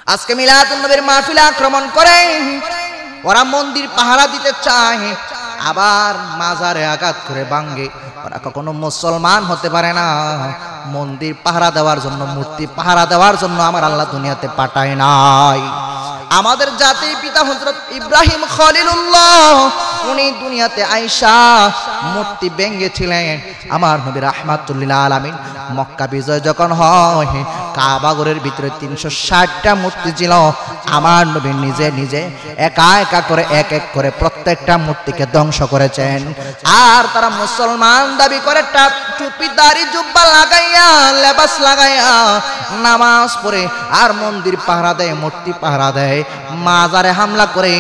আজকে মিলাদুন নবীর মাহফিল আক্রমণ করে ওরা মন্দির পাহারা দিতে চায়, আবার মাজারে আঘাত করে ভাঙে। ওরা কখনো মুসলমান হতে পারে না। মন্দির পাহারা দেওয়ার জন্য, মূর্তি পাহারা দেওয়ার জন্য আমার আল্লাহ দুনিয়াতে পাঠায় নাই। আমাদের জাতির পিতা হযরত ইব্রাহিম খলিলুল্লাহ, উনি দুনিয়াতে আয়েশা মূর্তি ভেঙেছিলেন। আমার নবী রাহমাতুল লিল আলামিন মক্কা বিজয় যখন হয়, কাবা ঘরের ভিতরে 360টা মূর্তি ছিল। আমার নবী নিজে নিজে একা একা করে এক এক করে প্রত্যেকটা মূর্তিকে ধ্বংস করেছেন। আর তারা মুসলমান দাবি করে টুপি দাড়ি জুব্বা লাগাইয়া, লেবাস লাগাইয়া নামাজ পড়ে আর মন্দির পাহারা দেয়, মূর্তি পাহারা দেয়, মাজারে হামলা করে,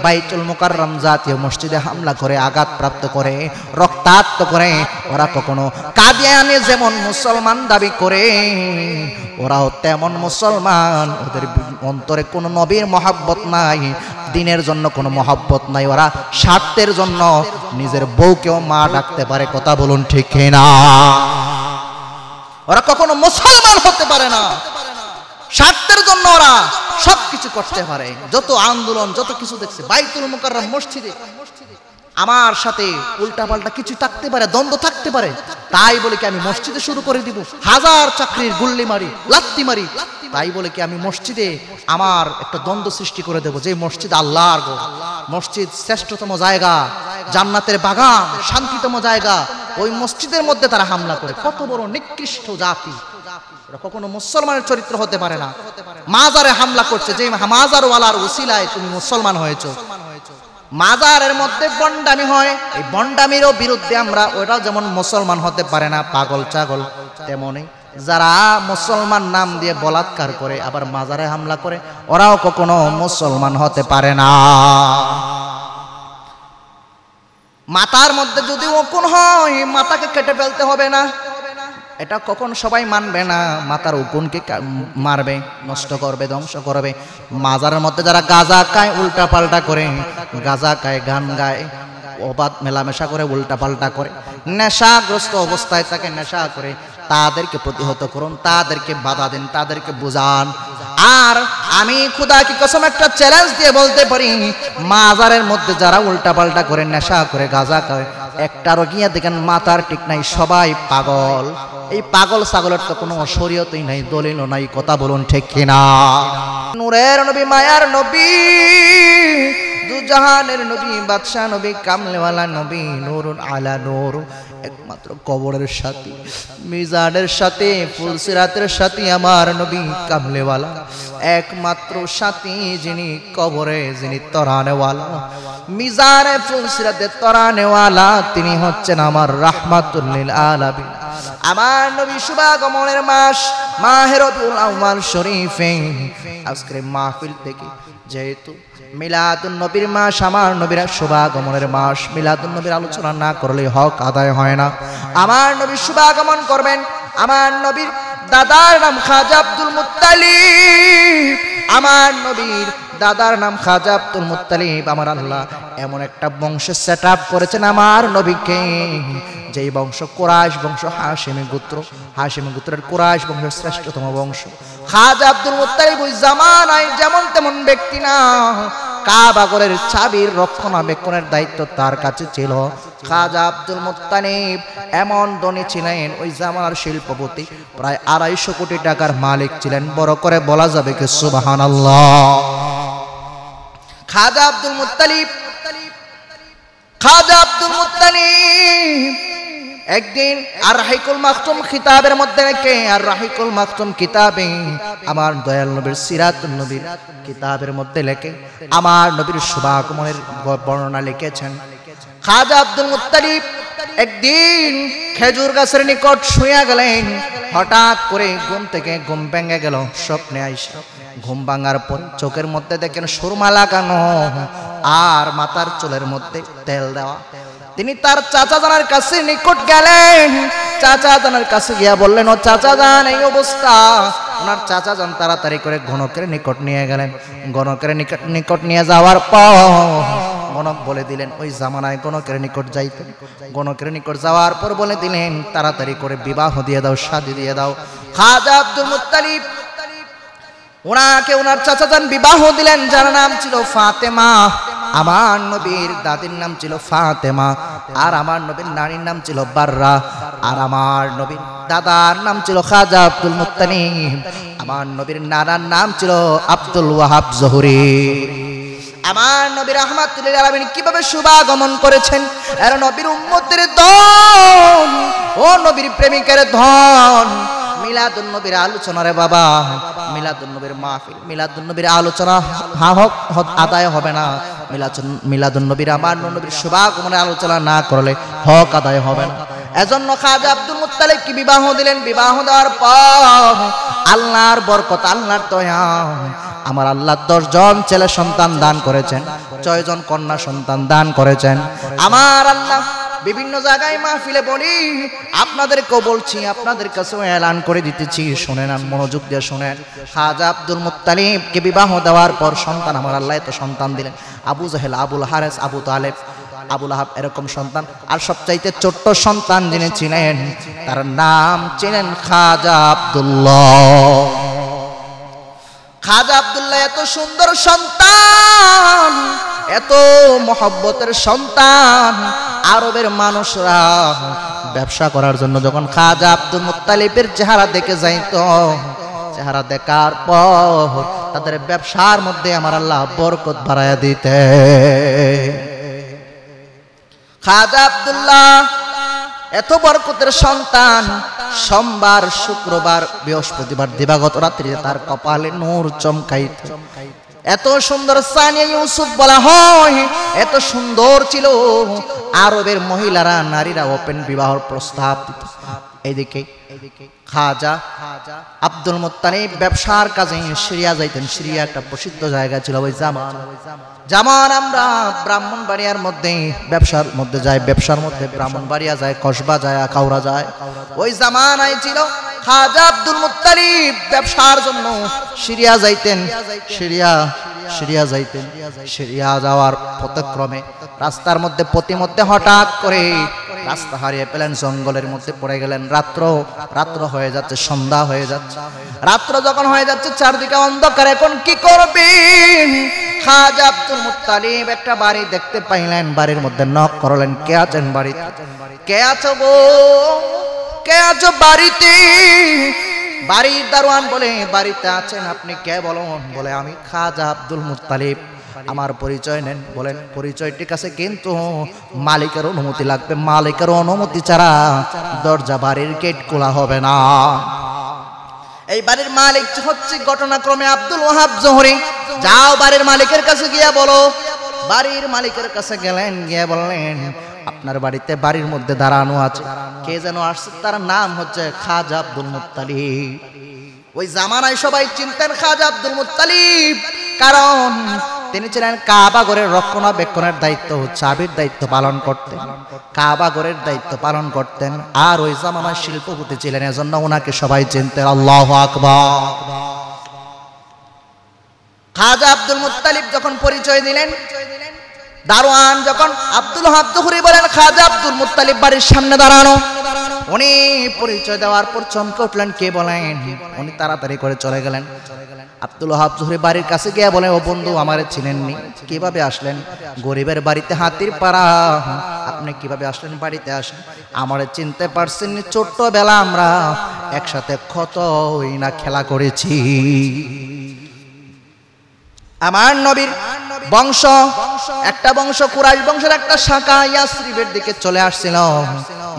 বাইতুল মুকাররম জাতীয় মসজিদে হামলা করে, আঘাতপ্রাপ্ত করে, রক্তাক্ত করে। ওরা কখনো কাদিয়ানি যেমন মুসলমান দাবি করে, ওরাও তেমন মুসলমান। ওদের অন্তরে কোনো নবীর মহব্বত নাই, দিনের জন্য কোনো মহব্বত নাই। ওরা স্বার্থের জন্য নিজের বউকেও মা ডাকতে পারে। কথা বলুন ঠিক কিনা? ওরা কখনো মুসলমান হতে পারে না। স্বার্থের জন্য ওরা সবকিছু করতে পারে। যত আন্দোলন, যত কিছু দেখছে, বাইতুল মুকাররম মসজিদে আমার সাথে উল্টাপাল্টা কিছু থাকতে পারে, দ্বন্দ্ব থাকতে পারে, তাই বলে কি আমি মসজিদে শুরু করে দিব হাজার চাকরির গুল্লি মারি, লাত্তি মারি? তাই বলে কি আমি মসজিদে আমার একটা দ্বন্দ্ব সৃষ্টি করে দেব? যে মসজিদ আল্লাহর ঘর, মসজিদ শ্রেষ্ঠতম জায়গা, জান্নাতের বাগান, শান্তিতম জায়গা, ওই মসজিদের মধ্যে তারা হামলা করে। কত বড় নিকৃষ্ট জাতি! ওরা কখনো মুসলমানের চরিত্র হতে পারে না। মাজারে হামলা করছে, যে মাজারওয়ালার ওসিলায় তুমি মুসলমান হয়েছো। মাজারের মধ্যে বন্ডামি হয়, এই বন্ডামিরও বিরুদ্ধে আমরা, ওটাও যেমন মুসলমান হতে পারে না, পাগল ছাগল, তেমনি যারা মুসলমান নাম দিয়ে বলাৎকার করে আবার মাজারে হামলা করে, ওরাও কখনো মুসলমান হতে পারে না। মাথার মধ্যে যদি উকুন হয়, মাথাকে কেটে ফেলতে হবে না, এটা কখন সবাই মানবে না। মাথার উকুনকে মারবে, নষ্ট করবে, ধ্বংস করবে। মাজারের মধ্যে যারা গাঁজা খায়, উল্টা পাল্টা করে, গাঁজা খায়, গান গায়, অবাধ মেলামেশা করে, উল্টা পাল্টা করে, নেশাগ্রস্ত অবস্থায় থাকে, নেশা করে, তাদেরকে প্রতিহত করুন, তাদেরকে বাধা দিন, তাদেরকে বুঝান। আর আমি খোদা কি কসম একটা চ্যালেঞ্জ দিয়ে বলতে পারি, মাজারের মধ্যে যারা উল্টা পাল্টা করে, নেশা করে, গাঁজা খায়, একটারও গিয়ে দেখেন মাথার ঠিক নাই, সবাই পাগল। এই পাগল ছাগলের তো কোনো শরীয়তই নাই, দলিলও নাই। কথা বলুন ঠিক কিনা? নূরের নবী, মায়ার নবী, দুজাহানের নবী, বাদশাহ নবী, কামলেওয়ালা নবী, নূরুন আলা নূর, একমাত্র কবরের সাথী, মিজানের সাথে, ফুলসিরাতের সাথী আমার নবী কামলেওয়ালা, একমাত্র সাথী যিনি কবরে, যিনি তরানেওয়ালা, মিজানে ফুলসিরাতে তরানেওয়ালা, তিনি হচ্ছেন আমার রাহমাতুল লিল আলামিন। আমার নবী শুভাগমনের মাস মাহে রবিউল আউয়াল শরীফে আজকের মাহফিল থেকে, যেহেতু মিলাদুন নবীর মাস, আমার নবীর শুভাগমনের মাস, মিলাদুন নবীর আলোচনা না করলে হক আদায় হয় না। আমার নবী শুভাগমন করবেন। আমার নবীর দাদার নাম খাজা আব্দুল মুত্তালিব, আমার নবীর দাদার নাম খাজা আব্দুল মুত্তালিব। আমার আল্লাহ এমন একটা বংশ সেট আপ করেছেন আমার নবীকে, যেই বংশ কুরাইশ বংশ, হাশিমি গোত্র, হাশিমি গোত্রের কুরাইশ বংশ শ্রেষ্ঠতম বংশ। খাজা আব্দুল মুত্তালিব ওই জামানায় যেমন তেমন ব্যক্তি না, কাবা ঘরের চাবির রক্ষণাবেক্ষণের দায়িত্ব তার কাছে ছিল। খাজা আব্দুল মুত্তালিব এমন ধনী ছিলেন, ওই জামানার শিল্পপতি, প্রায় 250 কোটি টাকার মালিক ছিলেন। বড় করে বলা যাবে কি সুবহানাল্লাহ। খাজা আব্দুল মুত্তালিব, খাজা আব্দুল মুত্তালিব একদিন আর রাহিকুল মাকতুম কিতাবের মধ্যে রেখে, আর রাহিকুল মাকতুম কিতাবে আমার দয়াল নবীর সিরাতুন নবীর কিতাবের মধ্যে লেখে আমার নবীর শুভাগমনের বর্ণনা লিখেছেন। খাজা আব্দুল মুত্তালিব একদিন খেজুর গাছের নিকট শুয়ে গেলেন। হঠাৎ করে ঘুম থেকে ঘুম ভেঙে গেল, স্বপ্নে আইসা ঘুম ভাঙার পর চোখের মধ্যে দেখেন সুরমা লাগানো আর মাথার চুলের মধ্যে তেল দেওয়া। তিনি তার চাচা জানার কাছে নিকট গেলেন। চাচা জানার কাছে গিয়া বললেন, ও চাচা জান, এই অবস্থা। ওনার চাচা জান তাড়াতাড়ি করে গণকের নিকট নিয়ে গেলেন। গণকের নিকট নিয়ে যাওয়ার পর গণক বলে দিলেন, ওই জামানায় গণকের নিকট যাইতে। গণকের নিকট যাওয়ার পর বলে দিলেন, তাড়াতাড়ি করে বিবাহ দিয়ে দাও, শাদী দিয়ে দাও। খাজা আব্দুল মুত্তালিব ওনাকে ওনার চাচা যান বিবাহ দিলেন, যার নাম ছিল ফাতেমা। আমার নবীর দাদির নাম ছিল ফাতেমা, আর আমার নবীর নানির নাম ছিল বাররা, আর আমার নবীর দাদার নাম ছিল খাজা আব্দুল মুত্তালিব, আমার নবীর নানার নাম ছিল আব্দুল ওয়াহাব জহুরি। আমার নবী রাহমাতুল লিল আলামিন কিভাবে শুভাগমন করেছেন, আর নবীর উম্মতের ধন, ও নবীর প্রেমিকের ধন। মিলাদুন নবীর আলোচনা রে বাবা, মিলাদুন নবীর মাহফিল, মিলাদুন নবীর আলোচনা আদায় হবে না। মিলাদুন নবীর আমার নবীর শুভাগমনের আলোচনা না করলে হক আদায় হবে না। এজন্য খাজা আব্দুল মুত্তালিব কি বিবাহ দিলেন। বিবাহ দেওয়ার পর আল্লাহর বরকত, আল্লাহর দয়া, আমার আল্লাহ 10 জন ছেলে সন্তান দান করেছেন, 6 জন কন্যা সন্তান দান করেছেন। আমার আল্লাহ বিভিন্ন জায়গায় মাহফিলে বলি, আপনাদেরকেও বলছি, আপনাদের কাছেও এলান করে দিতেছি, শুনেন, মনোযোগ দিয়ে শুনেন। খাজা আব্দুল মুত্তালিবকে বিবাহ দেওয়ার পর সন্তান আমার আল্লাহ এত সন্তান দিলেন। আবু জাহেল, আবুল হারেস, আবু তালেব, আবুল আহাব, এরকম সন্তান। আর সবচাইতে ছোট্ট সন্তান যিনি ছিলেন, তার নাম ছিলেন খাজা আব্দুল্লাহ। খাজা আব্দুল্লাহ এত সুন্দর সন্তান, এত মহব্বতের সন্তান। আরবের মানুষরা ব্যবসা করার জন্য যখন খাজা আব্দুল মুত্তালিবের চেহারা দেখে যাইতো, চেহারা দেখার পর তাদের ব্যবসার মধ্যে আমার আল্লাহ বরকত বাড়ায়া দিতে। খাজা আব্দুল্লাহ এত বরকতের সন্তান। সোমবার, শুক্রবার, বৃহস্পতিবার দিবাগত রাত্রিতে তার কপালে নূর চমকাইত। এত সুন্দর সানিয়া ইউসুফ বলা হয়, এত সুন্দর ছিল। আরবের মহিলারা, নারীরা ওপেন বিবাহর প্রস্তাব দিত। এইদিকে খাজা আব্দুল মুত্তালিব ব্যবসার কাজে সিরিয়া যাইতেন। সিরিয়া একটা প্রসিদ্ধ জায়গা ছিল ওই জামান। আমরা ব্রাহ্মণবাড়িয়ার মধ্যে ব্যবসার মধ্যে যাই, ব্যবসার মধ্যে ব্রাহ্মণবাড়িয়া যায়, কসবা যায়, কাউরা যায়। ওই জামানায় ছিল খাজা আব্দুল মুত্তালিব ব্যবসার জন্য সিরিয়া যাইতেন। সিরিয়া যাওয়ার পথক্রমে রাস্তার মধ্যে পথিমধ্যে হঠাৎ করে রাস্তা হারিয়ে পেলেন, জঙ্গলের মধ্যে পড়ে গেলেন। রাত্র হয়ে যাচ্ছে, সন্ধ্যা হয়ে যাচ্ছে। রাত্র যখন হয়ে যাচ্ছে, চারদিকে অন্ধকার, এখন কি করবেন? খাজা আব্দুল মুত্তালিব একটা বাড়ি দেখতে পাইলেন, বাড়ির মধ্যে নক করলেন, কে আছেন বাড়িতে? কে আছো গো? কে আছো বাড়িতে? বাড়ির দারোয়ান বলে, বাড়িতে আছেন, আপনি কে বলুন? বলে, আমি খাজা আব্দুল মুত্তালিব। আমার পরিচয় নেন। বলেন, পরিচয় ঠিক আছে, কিন্তু মালিকের অনুমতি লাগবে। মালিকের অনুমতি ছাড়া দরজা, বাড়ির গেট খোলা হবে না। এই বাড়ির মালিক হচ্ছে ঘটনাক্রমে আব্দুল ওয়াহাব জহুরি। যাও বাড়ির মালিকের কাছে গিয়া বলো। বাড়ির মালিকের কাছে গেলেন, গিয়ে বললেন, আপনার বাড়িতে বাড়ির মধ্যে দাঁড়ানো আছে, কে যেন আসছে, তার নাম হচ্ছে খাজা আব্দুল মুত্তালিব। ওই জামানায় সবাই চিনতেন খাজা আব্দুল মুত্তালিব, কারণ তিনি ছিলেন কাবা ঘরের রক্ষণাবেক্ষণের দায়িত্ব, চাবির দায়িত্ব পালন করতেন, কাবা ঘরের দায়িত্ব পালন করতেন। আর ওই জামানায় শিল্পপতি ছিলেন, এজন্য ওনাকে সবাই চিনতেন। আল্লাহু আকবার। খাজা আব্দুল মুত্তালিব যখন পরিচয় দিলেন, দারোয়ান যখন আব্দুল ওয়াহাব জহুরি বলেন খাজা আব্দুল মুত্তালিব বাড়ির সামনে দাঁড়ানো, উনি পরিচয় দেওয়ার পর চমকে উঠলেন, কে বলেন? উনি তাড়াতাড়ি করে চলে গেলেন। আব্দুল ওয়াহাব জহুরি বাড়ির কাছে গিয়ে বলে, ও বন্ধু, আমারে চিনেননি? কিভাবে আসলেন? গরিবের বাড়িতে হাতির পাড়া, আপনি কিভাবে আসলেন বাড়িতে? আসেন, আমারে চিনতে পারছেন? ছোট্টবেলা আমরা একসাথে কতই না খেলা করেছি। আমার নবীর বংশ, একটা বংশ, কুরাইশ বংশের একটা শাখা ইয়াসরিবের দিকে চলে আসছিল,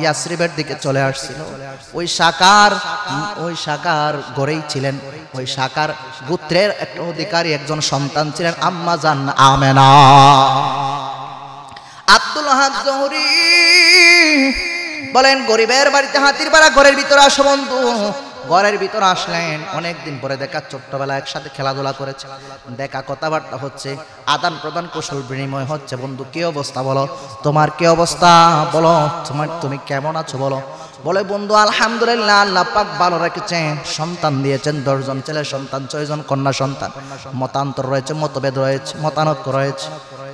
ইয়াসরিবের দিকে চলে আসছিল। ওই শাখার গড়েই ছিলেন, ওই শাখার গোত্রের একটা অধিকারী একজন সন্তান ছিলেন আম্মা জান আমেনা। আব্দুল ওয়াহাব জহুরি বলেন, গরিবের বাড়িতে হাতির পাড়া, ঘরের ভিতরে আসো বন্ধু। ঘরের ভিতর আসলেন, অনেকদিন পরে দেখা, ছোট্টবেলা একসাথে খেলাধুলা করেছে, দেখা, কথাবার্তা হচ্ছে, আদান প্রদান কুশল বিনিময় হচ্ছে। বন্ধু, কি অবস্থা বলো? তোমার কি অবস্থা বলো? তুমি কেমন আছো বলো? বলে, বন্ধু আলহামদুলিল্লাহ, আল্লাহ পাক ভালো রেখেছেন, সন্তান দিয়েছেন 10 জন ছেলে সন্তান, 6 জন কন্যা সন্তান। মতান্তর রয়েছে, মতভেদ রয়েছে, মতানৈক্য রয়েছে।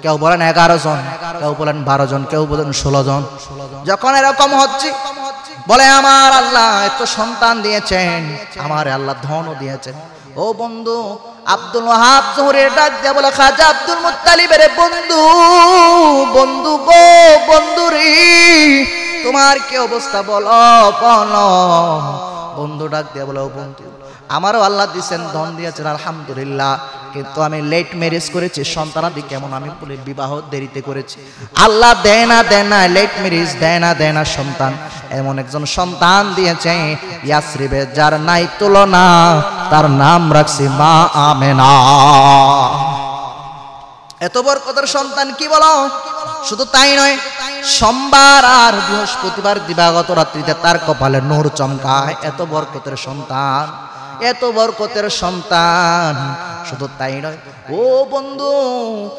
কেউ বলেন 11 জন, কেউ বলেন 12 জন, কেউ বলেন 16 জন। যখন এরকম হচ্ছে, বলে, আমার আল্লাহ এত সন্তান দিয়েছেন, আমার আল্লাহ ধনও দিয়েছেন, ও বন্ধু আব্দুল ওয়াহাব জোহরের ডাক দিয়া বলে খাজা আব্দুল মুত্তালিবের বন্ধু, বন্ধু গো বন্ধু রে, তোমার কি অবস্থা বলো বলো। বন্ধু ডাক দিয়া বলে ও বন্ধু, আমারও আল্লাহ দিয়েছেন, ধন দিয়েছেন আলহামদুলিল্লাহ, কিন্তু আমি লেট ম্যারেজ করেছি, সন্তানাদি কেমন আমি বলে বিবাহ দেরিতে করেছি। আল্লাহ দেয় না লেট ম্যারেজ, দেয় না সন্তান। এমন একজন সন্তান দিয়েছে ইয়াসরিবে যার নাই তুলনা, তার নাম রাখছি মা আমেনা। এত বরকতের সন্তান কি বলো। শুধু তাই নয়, সোমবার আর বৃহস্পতিবার দিবাগত রাত্রিতে তার কপালে নূর চমকায়। এত বরকতের সন্তান, এত বরকতের সন্তান। শুধু তাই নয়, ও বন্ধু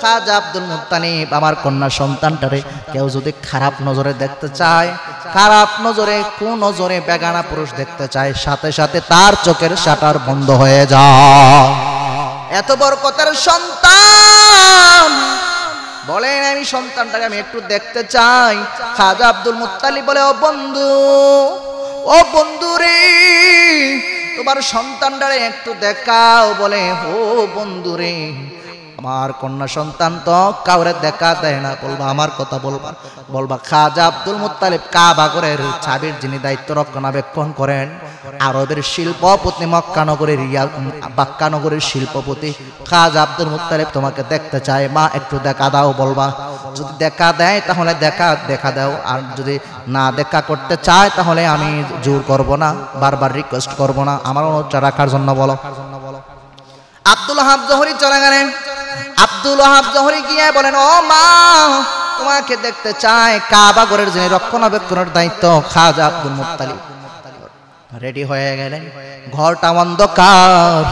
খাজা আব্দুল মুত্তালিব আমার কন্যা সন্তানটারে কেউ যদি খারাপ নজরে দেখতে চায়, খারাপ নজরে কুনজরে বেগানা পুরুষ দেখতে চায়, সাথে সাথে তার চোখের শাটার বন্ধ হয়ে যায়। এত বরকতের সন্তান বলেন, আমি সন্তানটাকে আমি একটু দেখতে চাই। খাজা আব্দুল মুত্তালিব বলে ও বন্ধু রে, তোমার সন্তানটারে একটু দেখাও। বলে ও বন্ধু রে, আমার কন্যা সন্তান তো কাউরে দেখা দেয় না। বলবা আমার কথা বলবা খাজা আব্দুল মুত্তালিব কাবা ঘরের চাবির যিনি দায়িত্ব রক্ষণাবেক্ষণ করেন, আরবের শিল্পপতি মক্কা নগরের শিল্পপতি খাজা আব্দুল মুত্তালিব তোমাকে দেখতে চায়, মা একটু দেখা দাও। বলবা যদি দেখা দেয় তাহলে দেখা দাও, আর যদি না দেখা করতে চায় তাহলে আমি জোর করব না, বারবার রিকোয়েস্ট করব না, আমার অনুরোধটা রাখার জন্য বলো। আব্দুল ওয়াহাব জোহরি চলে গেলেন। আব্দুল ওয়াহাব জোহরি গিয়ে বলেন ও মা, তোমাকে দেখতে চায় কাবা ঘরের যিনি রক্ষণাবেক্ষণের দায়িত্ব খাজা আব্দুল মুত্তালিব। রেডি হয়ে গেলেন, ঘরটা অন্ধকার।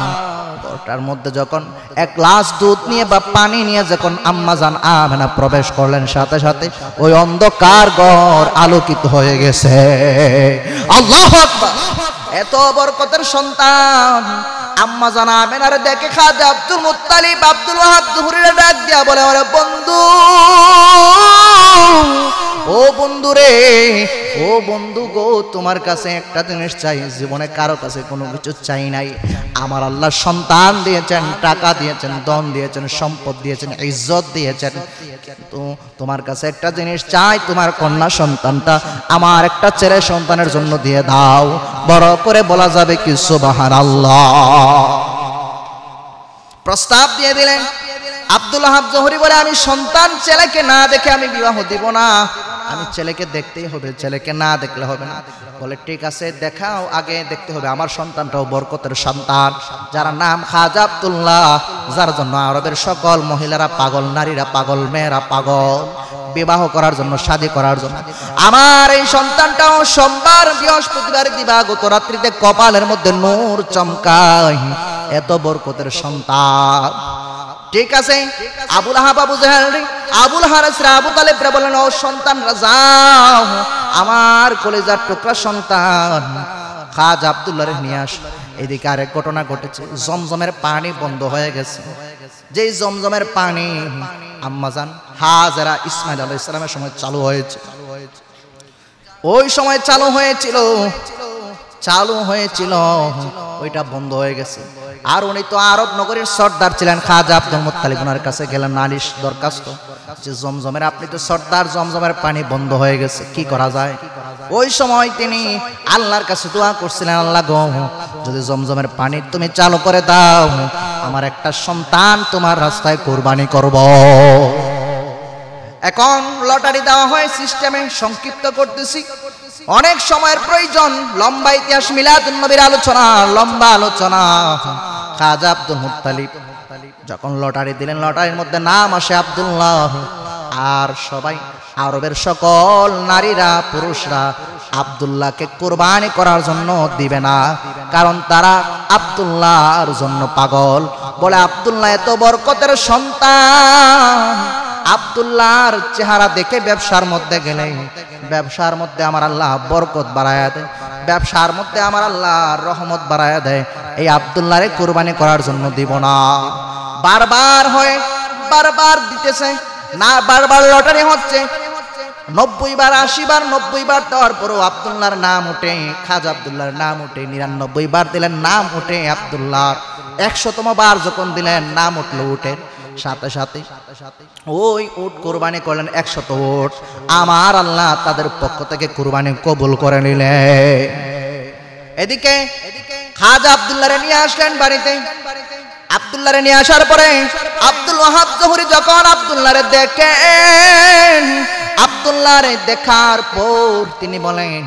ঘরটার মধ্যে যখন এক গ্লাস দুধ নিয়ে বা পানি নিয়ে যখন আম্মাজান আমেনা প্রবেশ করলেন, সাথে সাথে ওই অন্ধকার ঘর আলোকিত হয়ে গেছে। আল্লাহু আকবার। এত বরকতের সন্তান আম্মাজান আমেনার দেখে খাজা আব্দুল মুত্তালিব আব্দুল ওয়াহাব জোহরির ডাক দিয়া বলে ওরে বন্ধু, ও বন্ধু রে, ও বন্ধু গো, তোমার কাছে একটা জিনিস চাই, জীবনে কারো কাছে কোনো কিছু চাই নাই। আমার আল্লাহ সন্তান দিয়েছেন, টাকা দিয়েছেন, ধন দিয়েছেন, সম্পদ দিয়েছেন, ইজ্জত দিয়েছেন, কিন্তু তোমার কাছে একটা জিনিস চাই, তোমার কন্যা সন্তানটা আমার একটা ছেলে সন্তানের জন্য দিয়ে দাও। বড় করে বলা যাবে কি সুবহানাল্লাহ। প্রস্তাব দিয়ে দিলেন। আব্দুল ওয়াহাব জোহরি বলে আমি সন্তান ছেলেকে না দেখে আমি বিবাহ দিব না, আমি ছেলেকে দেখতেই হবে, ছেলেকে না দেখলে হবে না। বলে ঠিক আছে দেখাও, আগে দেখতে হবে আমার সন্তানটাও বরকতের সন্তান, যার নাম খাজা আব্দুল্লাহ, যার জন্য আরবের সকল মহিলারা পাগল, নারীরা পাগল, মেয়েরা পাগল বিবাহ করার জন্য, শাদী করার জন্য। আমার এই সন্তানটাও সোমবার বৃহস্পতিবার দিবাগত রাত্রিতে কপালের মধ্যে নূর চমকায়। এত বরকতের সন্তান। ঠিক আছে, আবুল আহাব, আবু জাহেল, আবুল হারিস, আবু তালেব বলেন ও সন্তানরা যাও, আমার কলিজার টুকরা সন্তান খাজা আব্দুল্লাহ রে নিয়ে আস। এদিকে আরেক ঘটনা ঘটেছে, জমজমের পানি বন্ধ হয়ে গেছে। যেই জমজমের পানি আম্মাজান হাজেরা ইসমাইল আলাইহিস সালামের সময় চালু হয়েছে, ওই সময় চালু হয়েছিল, ওইটা বন্ধ হয়ে গেছে। আর উনি তো আরব নগরীর সর্দার ছিলেন, খাজা আব্দুল মুত্তালিব ওনার কাছে গেলেন নালিশ দরখাস্ত যে জমজমের, আপনি তো সর্দার, জমজমের পানি বন্ধ হয়ে গেছে, কি করা যায়? ওই সময় তিনি আল্লাহর কাছে দোয়া করছিলেন, আল্লাহ গো, যদি জমজমের পানি তুমি চালু করে দাও, আমার একটা সন্তান তোমার রাস্তায় কুরবানি করব। এখন লটারি দেওয়া হয় সিস্টেমে, সংক্ষিপ্ত করতেছি, অনেক সময়ের প্রয়োজন, লম্বা ইতিহাস, মিলাদুন নবীর আলোচনা, লম্বা আলোচনা। খাজা আব্দুল মুত্তালিব যখন লটারি দিলেন, লটারির মধ্যে নাম আসে আব্দুল্লাহ। আর সবাই আরবের সকল নারীরা, পুরুষরা আব্দুল্লাহকে কুরবানি করার জন্য দিবে না, কারণ তারা আব্দুল্লাহর জন্য পাগল। বলে আব্দুল্লাহ এত বরকতের সন্তান, আব্দুল্লাহর চেহারা দেখে ব্যবসার মধ্যে গেলে, ব্যবসার মধ্যে আমার আল্লাহ বরকত বাড়ায়া দেয়, ব্যবসার মধ্যে আমার আল্লাহ রহমত বাড়ায়া দেয়। এই আব্দুল্লাহরে কুরবানি করার জন্য দিব না। বারবার দিতেছে না, বারবার লটারি হচ্ছে, 90 বার 80 বার 90 বার দেওয়ার পরও আব্দুল্লাহর নাম ওঠে, খাজা আব্দুল্লাহর নাম ওঠে। 99 বার দিলেন, নাম ওঠে আব্দুল্লাহ। 100তম বার যখন দিলেন, নাম উঠলো উঠের সাথে সাথে ওই উট কোরবানি করলেন, 100 উট। আমার আল্লাহ তাদের পক্ষ থেকে কোরবানি কবুল করে নিলেন। এদিকে খাজা আব্দুল্লাহরে নিয়ে আসলেন বাড়িতে। আব্দুল্লাহরে নিয়ে আসার পরে আব্দুল ওয়াহাব জহুরি যখন আব্দুল্লাহরে দেখেন, আব্দুল্লাহরে দেখার পর তিনি বলেন,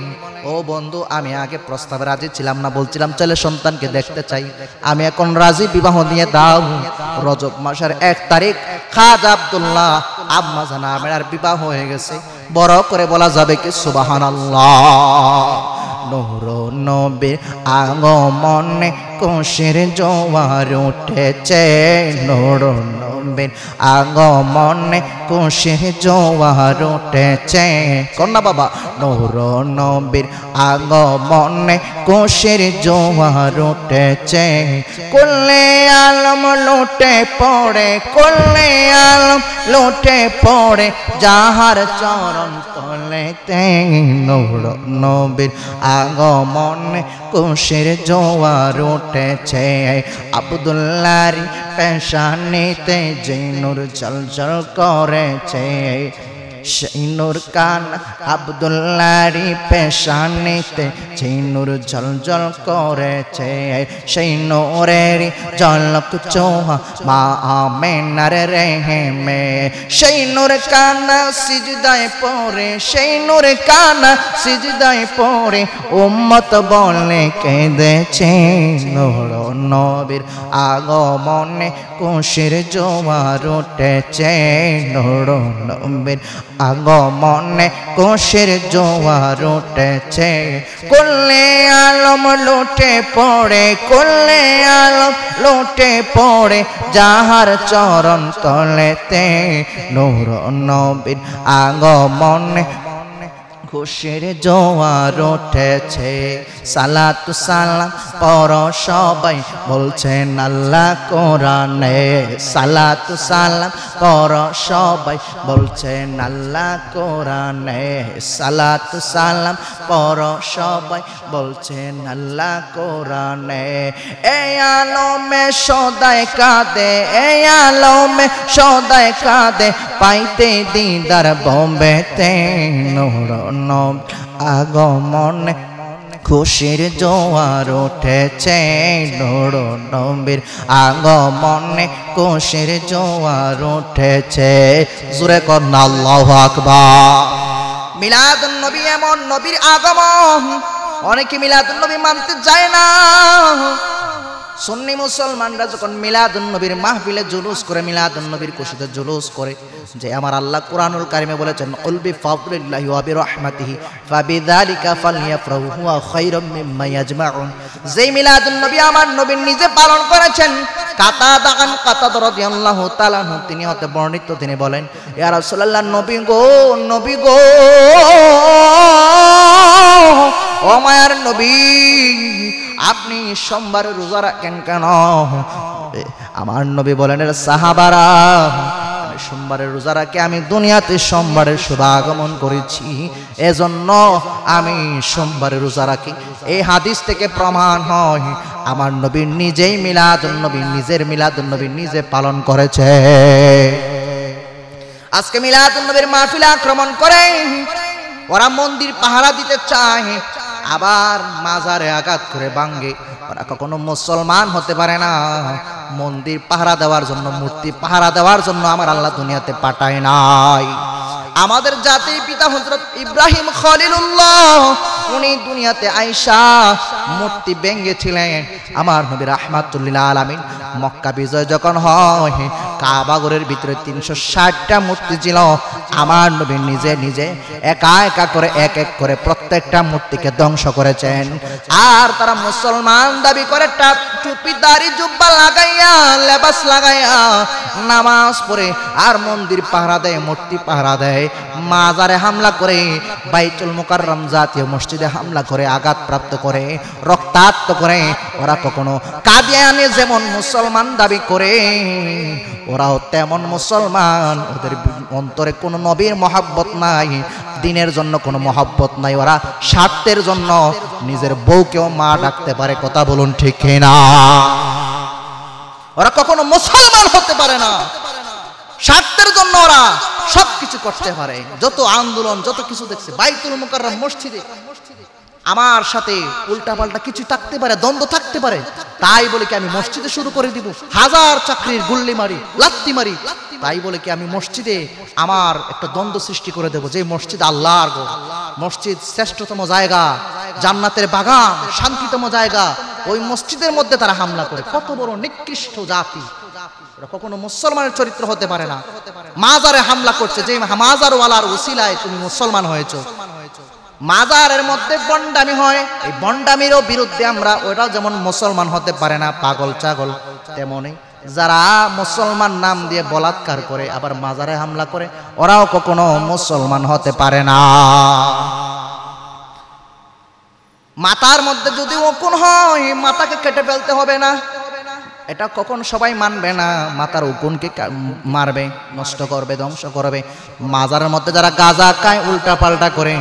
ও বন্ধু, আমি আগে প্রস্তাবে রাজি ছিলাম না, বলছিলাম ছেলে সন্তানকে দেখতে চাই, আমি এখন রাজি, বিবাহ দিয়ে দাও। রজব মাসের 1 তারিখ খাজা আব্দুল্লাহ আম্মা জানা আমেনার বিবাহ হয়ে গেছে। বড় করে বলা যাবে কি সুবহানাল্লাহ। নূর নবীর আগমনে কোশের জোয়ার উঠেছে, নূর নবীর আগমনে কোশের জোয়ার উঠেছে। কন্যা বাবা, নূর নবীর আগমনে কোশের জোয়ার উঠেছে। কুল্লে আলম লুটে পড়ে, কুল্লে আলম লুটে পড়ে যাহার চরণ তলেতে। নূর নবীর আগমনে কোশের জোয়ার উঠেছে। আব্দুল্লাহর পেশানিতে যে নূর ঝলঝল করেছে, সেই নূর কান আব্দুল্লাহর পেশানিতে যে নূর ঝলঝল করেছে, সেই নূরের ঝলক চোহা মা আমেনার রেহেমে। সেই নূর কানা সিজদায় পড়ে, সেই নূর কানা সিজদায় পড়ে উম্মত বলে কেঁদেছে। নূর নবীর আগমনে কোশের জোয়ার উঠেছে, নূর নবীর আগমনে কোশের জোয়ার উঠেছে। কুল্লে আলম লুটে পড়ে, কুল্লে আলম লুটে পড়ে যাহার চরণ তলেতে। নূর নবীর আগমনে খুশির জোয়ার উঠেছে। সালাতু সালাম পর সবাই বলছেন আল্লাহ কোরআনে, সালাতু সালাম পর সবাই বলছেন আল্লাহ কোরআনে, সালাতু সালাম পর সবাই বলছেন আল্লাহ কোরআনে। এই আলমে সদাই কাঁদে, এই আলমে সদাই কাঁদে পাইতে দিদার বোম্বেতে। নূর নবীর আগমনে খুশির জোয়ার উঠেছে, নূর নবীর আগমনে খুশির জোয়ার উঠেছে। জোরে কন্না আল্লাহু আকবার। মিলাদুন নবী এমন নবীর আগমন, অনেকে মিলাদুন নবী মানতে যায় না। সুন্নি মুসলমানরা যখন মিলাদুন নবীর মাহফিলে জুলুস করে, মিলাদুন নবীর খুশিতে জুলুস করে, যে আমার আল্লাহ কুরআনুল কারিমে বলেছেন কুল বিফাদলিল্লাহি ওয়া বিরহমাতিহি ফাবিযালিকা ফালইফরাহু হুয়া খায়রুম মিম্মা ইয়াজমাউন। যেই মিলাদুন নবী আমার নবী নিজে পালন করেছেন, কাতাদা রাদিয়াল্লাহু তাআলা আনহু তিনি হতে বর্ণিত, তিনি বলেন, ইয়া রাসূলুল্লাহ, নবী গো, নবী গো, ও মায়ার নবী, আপনি সোমবারে রোজা রাখেন কেন? আমার নবী বলেন, সাহাবারা, আমি সোমবারের রোজা রাখি, আমি দুনিয়াতে সোমবারের শুভ আগমন করেছি, এজন্য আমি সোমবারের রোজা রাখি। এই হাদিস থেকে প্রমাণ হয় আমার নবী নিজেই মিলাদুন নবী, নিজের মিলাদুন নবী নিজে পালন করেছে। আজকে মিলাদুন নবীর মাহফিলে আক্রমণ করে, ওরা মন্দির পাহারা দিতে চায়, আবার মাজারে আঘাত করে ভাঙে। ওরা কখনো মুসলমান হতে পারে না। মন্দির পাহারা দেওয়ার জন্য, মূর্তি পাহারা দেওয়ার জন্য আমার আল্লাহ দুনিয়াতে পাঠায় নাই। আমাদের জাতির পিতা হযরত ইব্রাহিম খলিলুল্লাহ, উনি দুনিয়াতে আয়েশা মূর্তি ভেঙেছিলেন। আমার নবী রাহমাতুল লিল আলামিন মক্কা বিজয় যখন হয়, কাবা ঘরের ভিতরে 360টা মূর্তি ছিল। আমার নবী নিজে নিজে একা একা করে এক এক করে প্রত্যেকটা মূর্তিকে ধ্বংস করেছেন। আর তারা মুসলমান দাবি করে, টুপি দাড়ি জুব্বা লাগাইয়া, লেবাস লাগাইয়া নামাজ পড়ে আর মন্দির পাহারা দেয়, মূর্তি পাহারা দেয়, মাজারে হামলা করে, বাইতুল মুকাররম জাতীয় মসজিদে হামলা করে, আঘাতপ্রাপ্ত করে, রক্তাক্ত করে। ওরা কখনো কাদিয়ানি যেমন মুসলমান দাবি করে, ওরাও তেমন মুসলমান। ওদের অন্তরে কোনো নবীর মহাব্বত নাই, দিনের জন্য কোনো মহব্বত নাই, ওরা স্বার্থের জন্য নিজের বউকেও মা ডাকতে পারে। কথা বলুন ঠিক কিনা? ওরা কখনো মুসলমান হতে পারে না, স্বার্থের জন্য ওরা সবকিছু করতে পারে। যত আন্দোলন যত কিছু দেখছে, বাইতুল মুকাররম মসজিদে আমার সাথে উল্টাপাল্টা কিছু থাকতে পারে, দ্বন্দ্ব থাকতে পারে, তাই বলে কি আমি মসজিদে শুরু করে দিব হাজার চাকরির গুল্লি মারি লাত্তি মারি? তাই বলে কি আমি মসজিদে আমার একটা দ্বন্দ্ব সৃষ্টি করে দেব? যে মসজিদ আল্লাহর ঘর, মসজিদ শ্রেষ্ঠতম জায়গা, জান্নাতের বাগান, শান্তিতম জায়গা, ওই মসজিদের মধ্যে তারা হামলা করে। কত বড় নিকৃষ্ট জাতি! ওরা কখনো মুসলমানের চরিত্র হতে পারে না। মাজারে হামলা করছে, যে মাজারওয়ালার ওসিলায় তুমি মুসলমান হয়েছো। মাজারের মধ্যে বন্ডামি হয়, এই বন্ডামিরও বিরুদ্ধে আমরা, ওটাও যেমন মুসলমান হতে পারে না পাগল ছাগল, তেমনি যারা মুসলমান নাম দিয়ে বলাৎকার করে আবার মাজারে হামলা করে, ওরাও কখনো মুসলমান হতে পারে না। মাথার মধ্যে যদি উকুন হয়, মাথাকে কেটে ফেলতে হবে না, এটা কখন সবাই মানবে না। মাথার উকুনকে মারবে, নষ্ট করবে, ধ্বংস করবে। মাজারের মধ্যে যারা গাঁজা খায়, উল্টা পাল্টা করে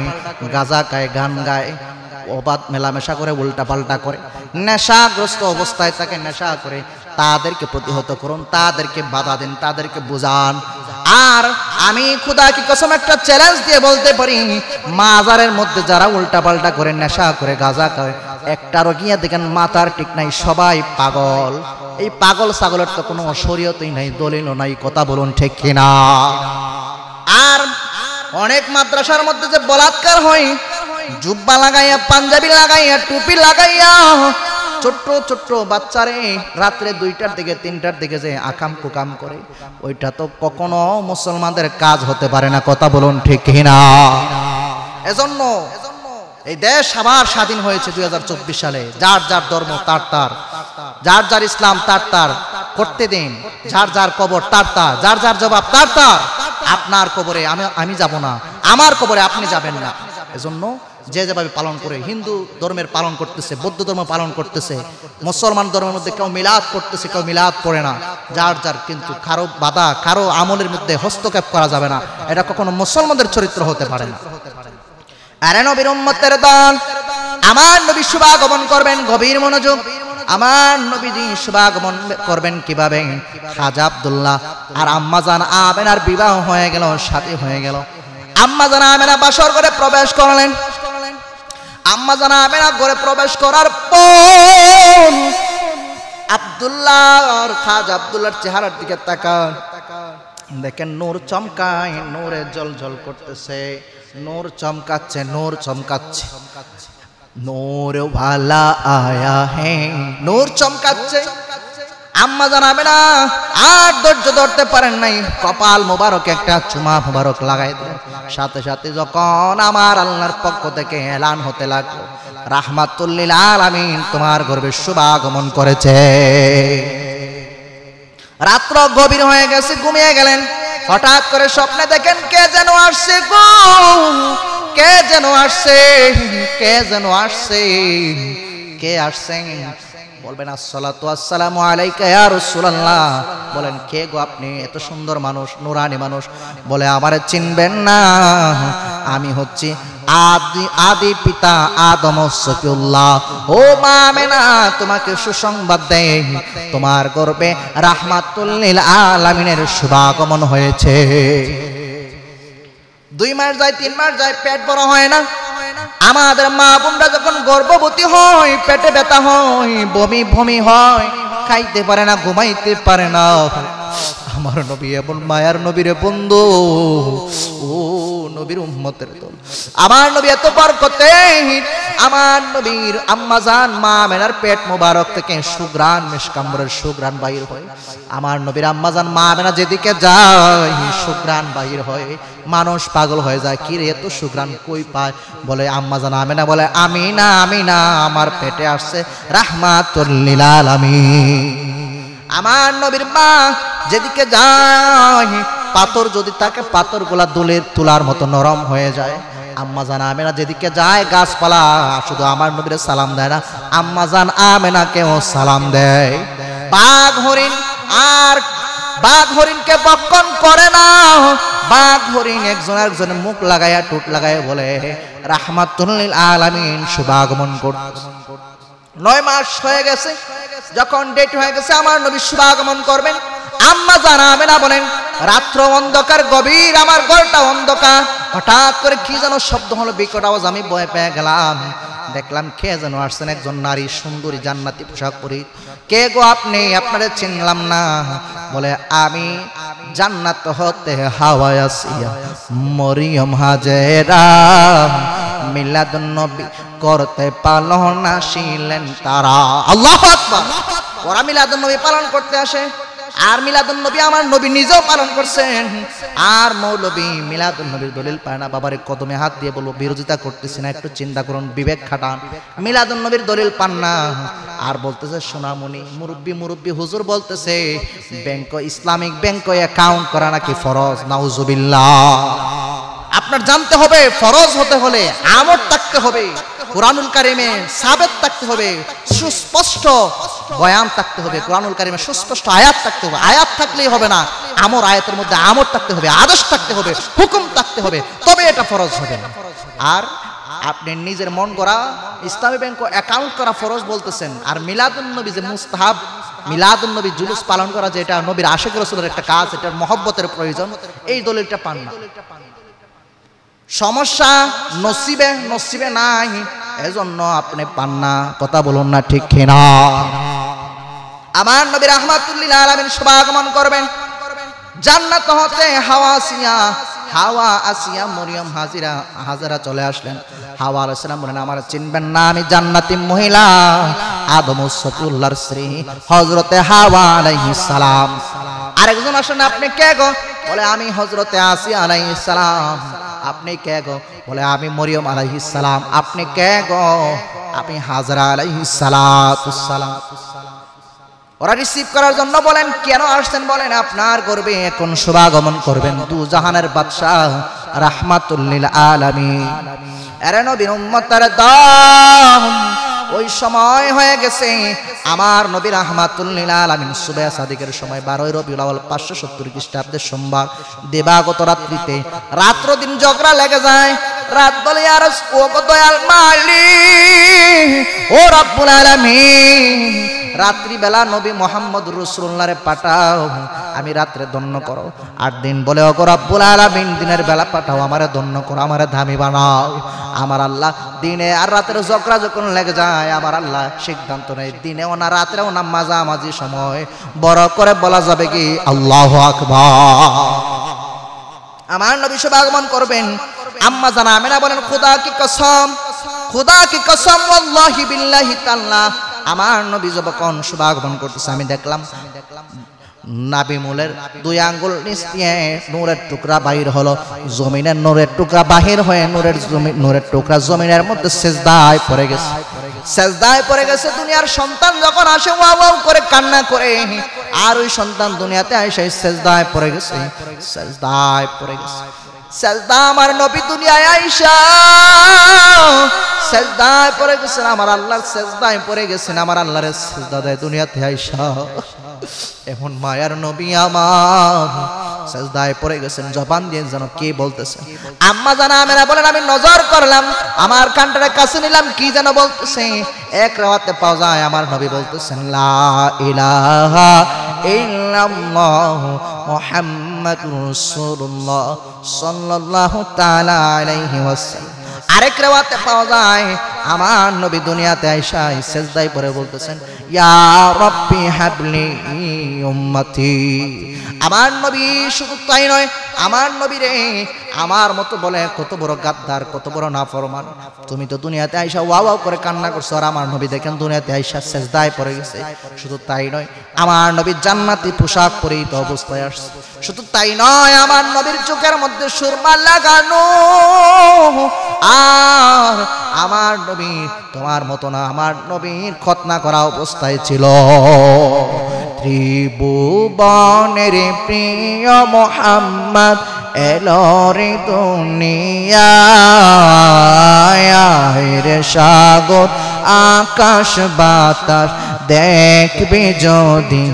গাঁজা খায়, গান গায়, অবাধ মেলামেশা করে, উল্টা পাল্টা করে, নেশাগ্রস্ত অবস্থায় তাকে নেশা করে, তাদেরকে প্রতিহত করুন, তাদেরকে বাধা দিন, তাদেরকে বুঝান। আর আমি খুদা কি কসম একটা চ্যালেঞ্জ দিয়ে বলতে পারি, মাজারের মধ্যে যারা উল্টা পাল্টা করে, নেশা করে, গাঁজা খায়, একটারও গিয়ে দেখেন মাথার ঠিক নাই, সবাই পাগল। এই পাগল ছাগলের তো কোনো শরীয়তই নাই, দলিলও নাই। কথা বলুন ঠিক কিনা? আর অনেক মাদ্রাসার মধ্যে যে বলাৎকার হয়, জুব্বা লাগাইয়া, পাঞ্জাবি লাগাইয়া, টুপি লাগাইয়া, ছোট্ট ছোট্ট বাচ্চারে রাত্রে 2টার দিকে 3টার দিকে যে আকাম কুকাম করে, ওইটা তো কখনো মুসলমানদের কাজ হতে পারে না। কথা বলুন ঠিক কিনা? এজন্য এই দেশ আবার স্বাধীন হয়েছে 2024 সালে। যার যার ধর্ম তার তার, যার যার ইসলাম তার তার করতে দিন, যার যার কবর তার তার, যার যার জবাব তার তার। আপনার কবরে আমি যাব না, আমার কবরে আপনি যাবেন না। এজন্য যে যেভাবে পালন করে, হিন্দু ধর্মের পালন করতেছে, বৌদ্ধ ধর্ম পালন করতেছে, মুসলমান ধর্মের মধ্যে কেউ মিলাদ করতেছে, কেউ মিলাদ পড়ে না, যার যার, কিন্তু কারো বাধা, কারো আমলের মধ্যে হস্তক্ষেপ করা যাবে না। এটা কখনো মুসলমানদের চরিত্র হতে পারে না। আরে নবীর উম্মতের দল, আমার নবী শুভাগমন করবেন, গভীর মনোযোগ। আমার নবীজি শুভাগমন করবেন কিভাবে? খাজা আব্দুল্লাহ আর আম্মাজান আমেনার বিবাহ হয়ে গেল, সাথী হয়ে গেল। আম্মাজান আমেনা বাসর ঘরে প্রবেশ করলেন। আম্মাজান আমেনা ঘরে প্রবেশ করার পর আব্দুল্লাহ আর খাজা আব্দুল্লাহর চেহারার দিকে তাকান, দেখেন নূর চমকায়, নূরে জল করতেছে, নূর চমকাচ্ছে, নূর চমকাচ্ছে, নূর ভালা আয়া হে, নূর চমকাচ্ছে। আম্মা জানাবে না, আর ধৈর্য ধরতে পারেন নাই, কপাল মোবারক একটা চুমা মোবারক লাগাই দিলেন। সাথে সাথে যখন আমার আল্লাহর পক্ষ থেকে এলান হতে লাগলো, রাহমাতুল লিল আলামিন তোমার গর্ভে শুভাগমন করেছে। রাত্র গভীর হয়ে গেছে, ঘুমিয়ে গেলেন। হঠাৎ করে স্বপ্নে দেখেন কে যেন আসছে গো, কে যেন আসছে, কে যেন আসছে, কে আসছেন? বলবেন আসসালাতু আসসালামু আলাইকা ইয়া রাসূলুল্লাহ। বলেন কে গো আপনি? এত সুন্দর মানুষ, নুরানি মানুষ। বলে আমারে চিনবেন না, আমি হচ্ছি আদি পিতা আদম সফিউল্লাহ। ও মা আমেনা, তোমাকে সুসংবাদ দেই, তোমার গর্ভে রাহমাতুল লিল আলামিনের শুভাগমন হয়েছে। 2 মাস যায়, 3 মাস যায়, পেট বড় হয় না। আমাদের মা বোনরা যখন গর্ভবতী হয়, পেটে ব্যথা হয়, বমি বমি হয়, খাইতে পারে না, ঘুমাইতে পারে না। আমার নবী এমন মায়ার নবীরে বন্ধু, ও নবীর উম্মতের দল, আমার নবী এত বরকতহীন। আমার নবীর আম্মাজান মা আমেনার পেট মোবারক থেকে সুগ্রাণ, মিশকাম্বরের সুগ্রাণ বাইর হয়। আমার নবীর আম্মাজান মা আমেনা যেদিকে যায়, সুগ্রাণ বাইর হয়, মানুষ পাগল হয়ে যায়, কি রে এত সুগ্রাণ কই পায়? বলে আম্মাজান আমেনা বলে আমিনা, আমিনা আমার পেটে আসছে রাহমাতুল লিল আলামিন। আমার নবীর মা যেদিকে যায়, পাথর যদি তাকে, পাথরগুলা তুলার মতো নরম হয়ে যায়। আম্মাজান আমেনা যেদিকে যায়, গাছপালা শুধু আমার নবীর সালাম দেয় না, আম্মাজান আমেনাকেও সালাম দেয়। বাঘ হরিণ আর বাঘ হরিণকে বক্ষণ করে না, বাঘ হরিণ একজন আরেকজনের মুখ লাগায়া টুট লাগায়া বলে রাহমাতুল লিল আলামিন শুভাগমন করতেছে। 9 মাস হয়ে গেছে, যখন ডেট হয়ে গেছে আমার নবী শুভাগমন করবেন, আম্মা জানাবে না বলেন রাত্র অন্ধকার গভীর, আমার ঘরটা অন্ধকার, হঠাৎ করে কি যেন শব্দ হলো, বিকট আওয়াজ, আমি ভয় পেয়ে গেলাম। দেখলাম কে যেন আসছেন, একজন নারী সুন্দরী জান্নাতি পোশাক পরি। কে গো আপনি? আপনারে চিনলাম না। বলে আমি জান্নাত হতে হাওয়া আসিয়া মরিয়ম হাজেরা মিলাদুন নবী করতে পালন আসিলেন তারা। আল্লাহু আকবার। ওরা মিলাদুন নবী পালন করতে আসে, আর মিলাদুন নবী আমার নবী নিজেও পালন করছেন। আর মৌলবী মিলাদুন নবীর দলিল পায় না, বাবারে কদমে হাত দিয়ে বলবো বিরোধিতা করতেছি না, একটু চিন্তা করুন, বিবেক খাটান। মিলাদুন নবীর দলিল পান না, আর বলতেছে সোনামণি মুরব্বী হুজুর বলতেছে ব্যাংক, ইসলামিক ব্যাংক অ্যাকাউন্ট করা নাকি ফরজ। নাউজুবিল্লাহ। আপনার জানতে হবে ফরজ হতে হলে আমল থাকতে হবে, কুরআনুল কারীমে সাবেত থাকতে হবে, সুস্পষ্ট বয়ান থাকতে হবে, কুরআনুল কারীমে সুস্পষ্ট আয়াত থাকতে হবে। আয়াত থাকলেই হবে না, আমর আয়াতের মধ্যে আমর থাকতে হবে, আদেশ থাকতে হবে, হুকুম থাকতে হবে, তবে এটা ফরজ হবে। আর আপনি নিজের মন গড়া ইসলামী ব্যাংক অ্যাকাউন্ট করা ফরজ বলতেছেন, আর মিলাদুন নবী যে মুস্তাহাব, মিলাদুন নবী জুলুস পালন করা যে এটা নবীর আশিক রাসূলের একটা কাজ, এটার মহব্বতের প্রয়োজন, এই দলিলটা পান না। সমস্যা নসিবে নাই, এজন্য আপনি পান না। কথা বলুন না ঠিক কিনা? আমার নবী রাহমাতুল লিল আলামিন শুভাগমন করবেন, জান্নাত হতে হাওয়া আসিয়া মরিয়ম হাজেরা চলে আসলেন। হাওয়া আলাইহিস সালাম বলেন আমার চিনবেন না, আমি জান্নাতি মহিলা আদম সফিউল্লাহর স্ত্রী হযরতে হাওয়া আলাইহিস সালাম। আরেকজন আসেন, আপনি কে গো? বলে আমি হযরতে আসিয়া আলাইহিস সালাম। আপনি কে গো? বলে আমি মরিয়ম আলাইহিস সালাম। আপনি কে গো? আমি হাজরা আলাইহিস সালাতুস সালাম। ওরা রিসিভ করার জন্য বলেন কেন আসছেন? বলেন আপনার গর্বে এখন শুভাগমন করবেন দু জাহানের বাদশাহ রাহমাতুল লিল আলামিন। আরে নবীর উম্মতের দাম, ওই সময় হয়ে গেছে আমার নবী রাহমাতুল লিল আলামিন সুবহ সাদিকের সময় 12 রবিউল আউয়াল 570 খ্রিস্টাব্দের সোমবার দিবাগত রাত্রিতে রাত্র দিন ঝগড়া লেগে যায়। রাত বলে আর ও দয়াল মালিক ও রব্বুল আলামিন, রাত্রি বেলা নবী মুহাম্মদ রাসূলুল্লাহরে পাঠাও, আমি রাত্রে দণ্ড করো। আর দিন বলে ও রব্বুল আলামিন দিনের বেলা পাঠাও, আমারে দণ্ড করো, আমারে দামি বানাও। আমার আল্লাহ দিনে আর রাতের ঝগড়া যখন লেগে যায়, আমার আল্লাহ সিদ্ধান্ত নেয় দিনেও না রাত্রেও না, মাঝামাঝি সময় বড় করে বলা যাবে কি আল্লাহু আকবার। আমার নবী শুভাগমন করবেন। আম্মা জানা আমেনা বলেন খোদা কি কসম, খোদা কি কসম, ওয়াল্লাহি বিল্লাহি তাআলা, আমার নবী যখন শুভাগমন করতেছে আমি দেখলাম নাবি মূলের 2 আঙ্গুল নিচ দিয়ে নূরের টুকরা বাহির হলো, জমিনের নূরের টুকরা বাহির হয়ে নূরের টুকরা জমিনের মধ্যে সেজদায় পড়ে গেছে। সেজদায় পড়ে গেছে। দুনিয়ার সন্তান যখন আসে ওয়া ওয়া করে কান্না করে, আর ওই সন্তান দুনিয়াতে এসে সেজদায় পড়ে গেছে, সেজদায় পড়ে গেছে। সেজদা আমার নবী দুনিয়ায় আইসা সেজদায় পড়ে গেছেন, আমার আল্লাহর সেজদায় পড়ে গেছেন, আমার আল্লাহর সেজদা দেয় দুনিয়াতে আইসা। এখন মায়ার নবী আমার সেজদায় পড়ে গেছেন, জবান দিয়ে যেন কি বলতেছে। আম্মা জানা আমেনা বলেন আমি নজর করলাম, আমার কানটার কাছে নিলাম, কি যেন বলতেছে। এক রাওয়াতে পাওয়া যায় আমার নবী বলতেছেন লা ইলাহা ইল্লাল্লাহ মুহাম্মাদুর রাসূলুল্লাহ সাল্লাল্লাহু তাআলা আলাইহি ওয়াসাল্লাম। আরেক রাওয়াতে পাওয়া যায় আমার নবী দুনিয়াতে আইসা সেজদায় পড়ে বলতেছেন ইয়া রাব্বি হাবলি উম্মতি। আমার নবী শুধু তাই নয়, আমার নবী রে আমার মতো বলে কত বড় গাদ্দার, কত বড় নাফরমান, তুমি তো দুনিয়াতে আইসা ওয়া ওয়া করে কান্না করছো, আর আমার নবী দেখেন দুনিয়াতে আইসা সেজদায় পড়ে গেছে। শুধু তাই নয়, আমার নবী জান্নাতি পোশাক পরিহিত অবস্থায় আসছে। শুধু তাই নয়, আমার নবীর চোখের মধ্যে সুরমা লাগানো। আর আমার নবী তোমার মতো না, আমার নবীর খতনা করা অবস্থায় ছিল। ত্রিভুবনের প্রিয় মুহাম্মদ এলো রে দুনিয়ায়, রে সাগর আকাশ বাতাস দেখবে যদি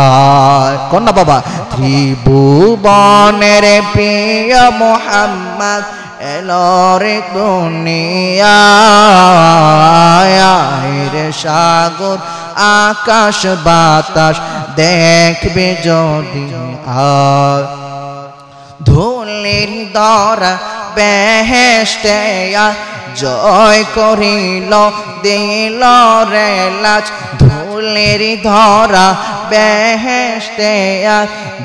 আর কোন বাবা ত্রিভুবনের প্রিয় মোহাম্মদ এলোরে দুনিয়ায় সাগর আকাশ বাতাস দেখবে যদি আর ধুলির দরা বেহেশতে জয় করিল দিল রে লাজ ধুলির ধরা বেহেশতে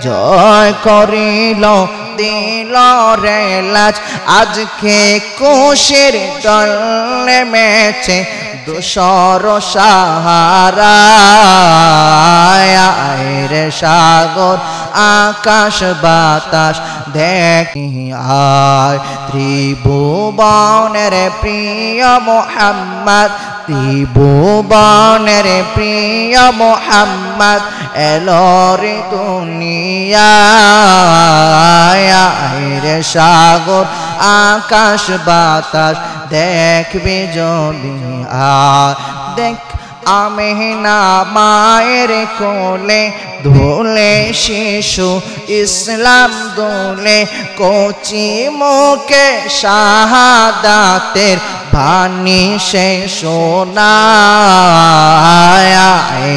জয় করিল দিল রে লাজ আজকে খুশির দল নেমেছে দুশর সাহারা রে সাগর আকাশ বাতাস দেখি আয় ত্রিভুবনের প্রিয় মোহাম্মদ ত্রিভুবনের প্রিয় মোহাম্মদ এলোরে দুনিয়ায় রে সাগর আকাশ বাতাস দেখবে যদি আর দেখ আমিনা মায়ের কোলে ধুলে শিশু ইসলাম দোলে কচি মুখে শাহাদাতের বাণী সে শোনায়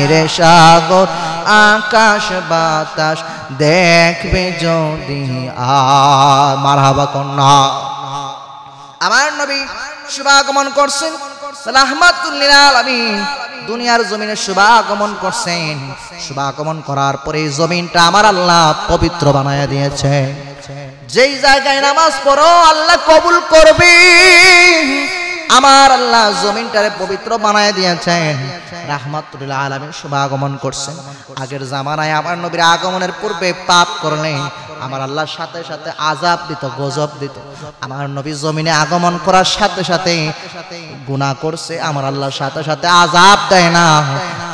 রে সাগর আকাশ বাতাস দেখবে যদি আর মারহাবা কন্যা আমার নবী শুভাগমন করছেন রাহমাতুল লিল আলামিন দুনিয়ার জমিনে শুভাগমন করছেন শুভাগমন করার পরে এই জমিনটা আমার আল্লাহ পবিত্র বানায়া দিয়েছে যেই জায়গায় নামাজ পড়ো আল্লাহ কবুল করবে আমার আল্লাহ জমিনটারে পবিত্র বানায় দিয়েছেন রাহমাতুল লিল আলামিন শুভাগমন করছেন আগের জামানায় আমার নবীর আগমনের পূর্বে পাপ করলে আমার আল্লাহর সাথে সাথে আযাব দিত গজব দিত আমার নবী জমিনে আগমন করার সাথে সাথে গুনাহ করছে আমার আল্লাহর সাথে সাথে আযাব দেয় না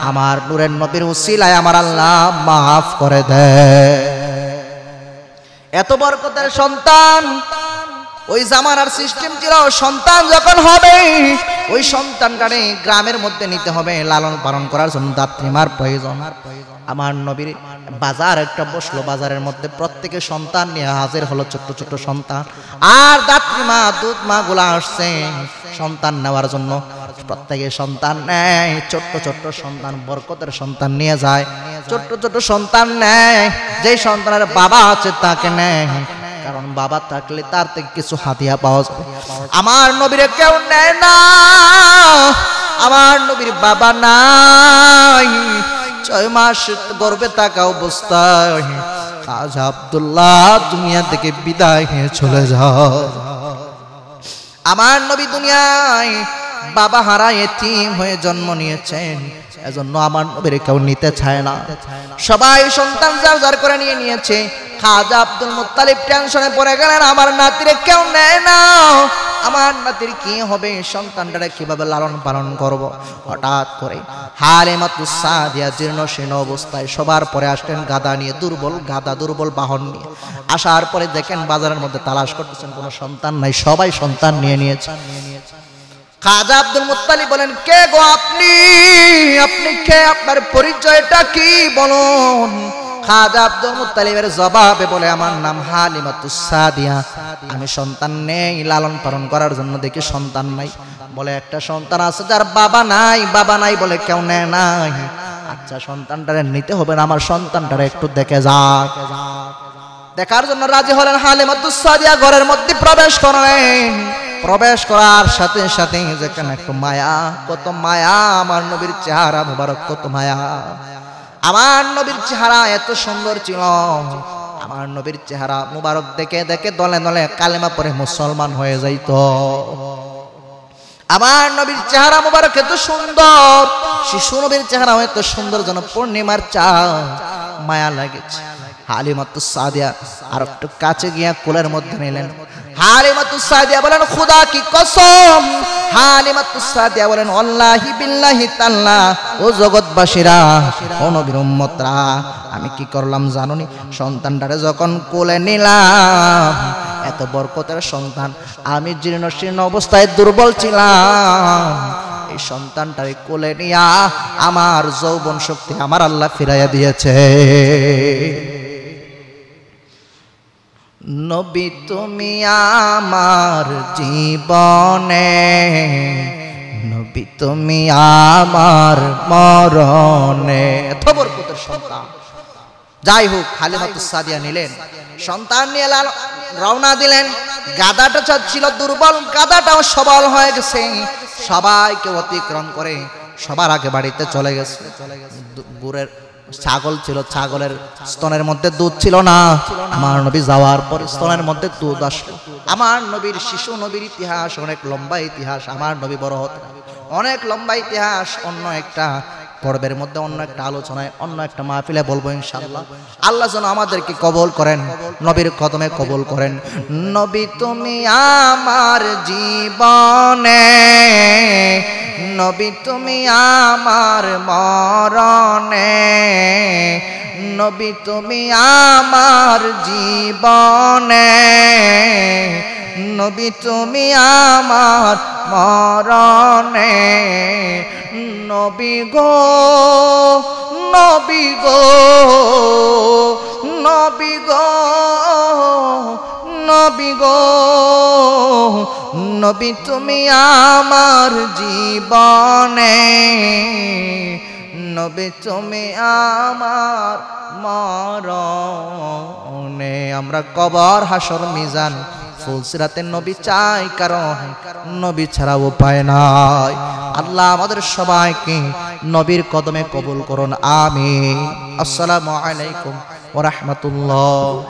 আমার নূরের নবীর উসিলায় আমার আল্লাহ maaf করে দেয় এত বরকতের সন্তান ওই জামানার সিস্টেম ছিল সন্তান যখন হবে ওই সন্তানটারে গ্রামের মধ্যে নিতে হবে লালন পালন করার জন্য দাত্রীমার প্রয়োজন আমার নবীর বাজার একটা বসলো বাজারের মধ্যে প্রত্যেকে সন্তান নিয়ে হাজির হলো ছোট ছোট সন্তান আর দাত্রীমা দুধ মা গুলা আসছে সন্তান নেওয়ার জন্য প্রত্যেকে সন্তান নেয় ছোট্ট ছোট্ট সন্তান বরকতের সন্তান নিয়ে যায় ছোট্ট ছোট্ট সন্তান নেয় যেই সন্তানের বাবা আছে তাকে নেয় কারণ বাবা থাকলে তার থেকে কিছু হাতিয়া পাওয়া যাবে আমার নবীর কেউ নেয় না আমার নবীর বাবা নাই 6 মাস গর্ভে থাকা অবস্থায় খাজা আব্দুল্লাহ দুনিয়া থেকে বিদায় হয়ে চলে যাও আমার নবী দুনিয়ায় বাবা হারা এতিম হয়ে জন্ম নিয়েছেন এজন্য আমার নবীর কেউ নিতে চায় না সবাই সন্তান যার যার করে নিয়েছে খাজা আব্দুল মুত্তালিব টেনশনে পড়ে গেলেন আমার নাতিরে কেউ নেয় না আমার নাতির কি হবে সন্তানটারে কিভাবে লালন পালন করব হঠাৎ করে হালিমাতুস সাদিয়া জীর্ণশীর্ণ অবস্থায় সবার পরে আসলেন গাদা নিয়ে দুর্বল বাহন নিয়ে আসার পরে দেখেন বাজারের মধ্যে তালাশ করতেছেন কোনো সন্তান নাই সবাই সন্তান নিয়ে নিয়েছে খাজা আব্দুল মুত্তালিব বলেন কে গো আপনি কে আপনার পরিচয়টা কি বলুন খাজা আব্দুল মুত্তালিবের জবাবে বলে আমার নাম হালিমাতুস সাদিয়া আমি সন্তান নেই লালন পালন করার জন্য দেখি সন্তান নাই বলে একটা সন্তান আছে যার বাবা নাই বলে কেউ নেয় নাই আচ্ছা সন্তানটারে নিতে হবে না আমার সন্তানটারে একটু দেখে যাক দেখার জন্য রাজি হলেন হালিমাতুস সাদিয়া ঘরের মধ্যে প্রবেশ করলেন প্রবেশ করার সাথে সাথে যেখানে একটু মায়া কত মায়া আমার নবীর চেহারা মুবারক কত মায়া আমার নবীর চেহারা এত সুন্দর ছিল আমার নবীর চেহারা মুবারক দেখে দেখে দলে দলে কালেমা পড়ে মুসলমান হয়ে যাইতো আমার নবীর চেহারা মুবারক এত সুন্দর শিশু নবীর চেহারা এত সুন্দর যেন পূর্ণিমার চাঁদ মায়া লাগেছে হালিমাতুস সাদিয়া আর একটু কাছে গিয়া কোলের মধ্যে নিলেন হালিমাতুস সাদিয়া বলেন খোদা কি কসম হালিমাতুস সাদিয়া বলেন আল্লাহি বিল্লাহি তাআলা ও জগৎবাসীরা ও নবীর উম্মতরা আমি কি করলাম জানোনি সন্তানটারে যখন কোলে নিলাম এত বরকতের সন্তান আমি জীর্ণশীর্ণ অবস্থায় দুর্বল ছিলাম এই সন্তানটারে কোলে নিয়া আমার যৌবন শক্তি আমার আল্লাহ ফিরাইয়া দিয়েছে। নবী তুমি আমার জীবনে, নবী তুমি আমার মরণে। এত বরকতের সন্তান। যাই হোক, হালিমাতুস সাদিয়া নিলেন, সন্তান নিয়ে রওনা দিলেন। গাধাটা ছিল দুর্বল, গাধাটাও সবল হয়ে গেছে। সবাইকে অতিক্রম করে সবার আগে বাড়িতে চলে গেছে। বুড়ের ছাগল ছিল, ছাগলের স্তনের মধ্যে দুধ ছিল না। আমার নবী যাওয়ার পর স্তনের মধ্যে দুধ আসলো। আমার নবীর শিশু নবীর ইতিহাস অনেক লম্বা ইতিহাস। আমার নবী বড় হতে অনেক লম্বা ইতিহাস। অন্য একটা পর্বের মধ্যে, অন্য একটা আলোচনায়, অন্য একটা মাহফিলে বলবো ইনশাআল্লাহ। আল্লাহ যেন আমাদেরকে কবুল করেন, নবীর কদমে কবুল করেন। নবী তুমি আমার জীবনে, নবী তুমি আমার মরণে, নবী তুমি আমার জীবনে, নবী তুমি আমার মরণে। নবী গো, নবী গো, নবী গো, নবী গো, নবী তুমি আমার জীবনে, নবী তুমি আমার মরণে। আমরা কবর, হাসর, মিজান, ফুলসিরাতে নবী চাই, কারণ নবী ছাড়া উপায় নাই। আল্লাহ আমাদের সবাইকে নবীর কদমে কবুল করুন, আমিন। আসসালামু আলাইকুম ওয়া রাহমাতুল্লাহ।